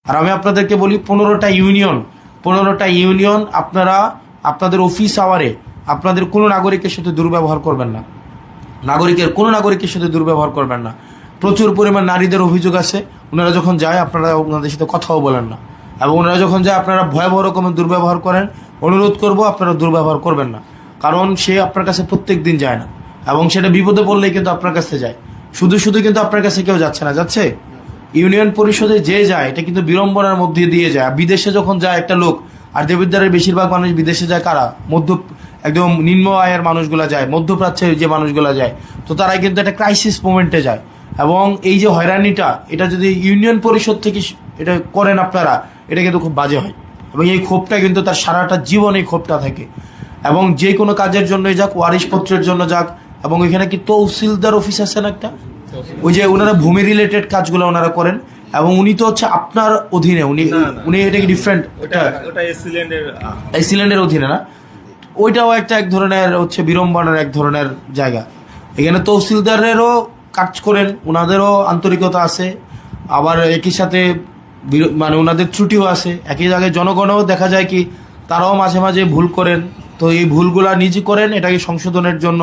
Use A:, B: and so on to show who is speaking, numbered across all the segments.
A: আর আমি আপনাদেরকে বলি 15টা ইউনিয়ন আপনারা আপনাদের অফিস আওয়ারে আপনাদের কোনো নাগরিকের সাথে দুর্ব্যবহার করবেন না, কোনো নাগরিকের সাথে দুর্ব্যবহার করবেন না। প্রচুর পরিমাণ নারীদের অভিযোগ আছে, ওনারা যখন যায় আপনারা ওনাদের সাথে কথাও বলেন না, এবং ওনারা যখন যায় আপনারা ভয়াবহ রকমের দুর্ব্যবহার করেন। অনুরোধ করব আপনারা দুর্ব্যবহার করবেন না, কারণ সে আপনার কাছে প্রত্যেক দিন যায় না, এবং সেটা বিপদে পড়লেই কিন্তু আপনার কাছে যায়। শুধু কিন্তু আপনার কাছে কেউ যাচ্ছে না, যাচ্ছে ইউনিয়ন পরিষদে যে যায় এটা কিন্তু বিড়ম্বনার মধ্যে দিয়ে যায়। বিদেশে যখন যায় একটা লোক, আর দেবিদ্বারের বেশিরভাগ মানুষ বিদেশে যায় কারা? একদম নিম্ন আয়ের মানুষগুলা যায়, মধ্যপ্রাচ্যের যে মানুষগুলা যায়, তো তারা কিন্তু একটা ক্রাইসিস মোমেন্টে যায়। এবং এই যে হয়রানিটা, এটা যদি ইউনিয়ন পরিষদ থেকে এটা করেন আপনারা, এটা কিন্তু খুব বাজে হয়, এবং এই ক্ষোভটা কিন্তু তার সারাটা জীবন এই ক্ষোভটা থাকে। এবং যে কোনো কাজের জন্যই যাক, ওয়ারিশপত্রের জন্য যাক, এবং এখানে কি তহসিলদার অফিস আছে না একটা, ওই যে ওনারা ভূমি রিলেটেড কাজগুলো ওনারা করেন, এবং উনি তো হচ্ছে আপনার অধীনে, উনি এটা কি ডিফারেন্ট, আইসল্যান্ডের অধীনে না, ওইটাও এক ধরনের হচ্ছে বিড়ম্বনার এক ধরনের জায়গা। এখানে তহসিলদারেরও কাজ করেন, ওনাদেরও আন্তরিকতা আছে, আবার একই সাথে মানে ওনাদের ত্রুটিও আছে। একই জায়গায় জনগণও দেখা যায় কি তারাও মাঝে মাঝে ভুল করেন, তো এই ভুলগুলা নিজে করেন, এটাকে সংশোধনের জন্য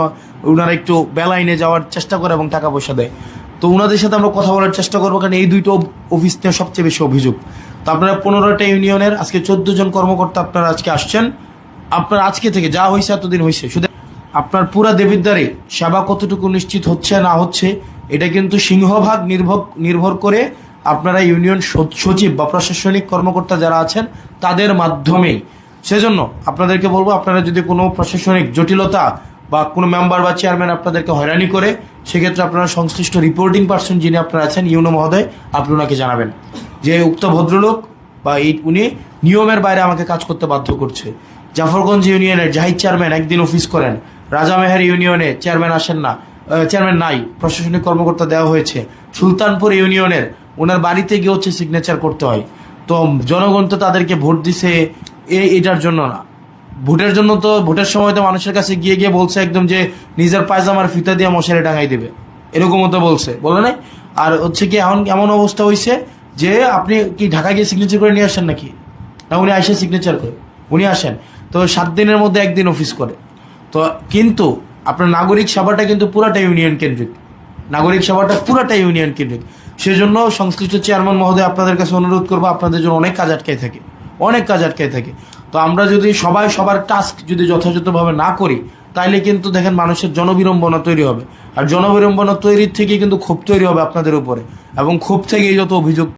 A: ওনারা একটু বেলাইনে যাওয়ার চেষ্টা করে এবং টাকা পয়সা দেয়। তো ওনাদের সাথে আমরা কথা বলার চেষ্টা করবো, কারণ এই দুইটো অফিস নিয়ে সবচেয়ে বেশি অভিযোগ। তো আপনারা 15টা ইউনিয়নের আজকে 14 জন কর্মকর্তা আপনারা আজকে আসছেন। আপনার আজকে থেকে যা হয়েছে এতদিন হয়েছে, শুধু আপনার পুরা দেবিদ্বারে সেবা কতটুকু নিশ্চিত হচ্ছে না হচ্ছে, এটা কিন্তু সিংহভাগ নির্ভর করে আপনারা ইউনিয়ন সচিব বা প্রশাসনিক কর্মকর্তা যারা আছেন তাদের মাধ্যমেই। সেজন্য আপনাদেরকে বলবো, আপনারা যদি কোনো প্রশাসনিক জটিলতা বা কোনো মেম্বার বা চেয়ারম্যান আপনাদেরকে হয়রানি করে, সেক্ষেত্রে আপনারা সংশ্লিষ্ট রিপোর্টিং পার্সন যিনি আপনারা আছেন ইউনো মহোদয়, আপনি ওনাকে জানাবেন যে উক্ত ভদ্রলোক বা উনি নিয়মের বাইরে আমাকে কাজ করতে বাধ্য করছে। জাফরগঞ্জ ইউনিয়নের জাহিদ চেয়ারম্যান একদিন অফিস করেন, রাজামেহের ইউনিয়নে চেয়ারম্যান আসেন না, চেয়ারম্যান নাই, প্রশাসনিক কর্মকর্তা দেওয়া হয়েছে। সুলতানপুর ইউনিয়নের ওনার বাড়িতে গিয়ে হচ্ছে সিগনেচার করতে হয়। তো জনগণ তো তাদেরকে ভোট দিছে এটার জন্য না, ভোটের জন্য। তো ভোটের সময় তো মানুষের কাছে গিয়ে বলছে একদম যে নিজের পায়জামার ফিতা দিয়ে মশারি টাঙাই দেবে, এরকমও তো বলে নাই। আর হচ্ছে কি এখন এমন অবস্থা হয়েছে যে আপনি কি ঢাকা গিয়ে সিগনেচার করে নিয়ে আসেন নাকি? না, উনি আসে সিগনেচার করে, উনি আসেন তো 7 দিনের মধ্যে একদিন অফিস করে। তো কিন্তু আপনার নাগরিক সেবাটা কিন্তু পুরাটা ইউনিয়ন কেন্দ্রিক, সেজন্য সংশ্লিষ্ট চেয়ারম্যান মহোদয় আপনাদের কাছে অনুরোধ করবো, আপনাদের জন্য অনেক কাজ আটকায় থাকে। তো আমরা যদি সবাই সবার টাস্ক যদি যথাযথভাবে না করি, তাইলে কিন্তু দেখেন মানুষের জনবিড়ম্বনা তৈরি হবে, আর জনবিড়ম্বনা তৈরির থেকে কিন্তু ক্ষোভ তৈরি হবে আপনাদের উপরে, এবং ক্ষোভ থেকেই যত অভিযোগ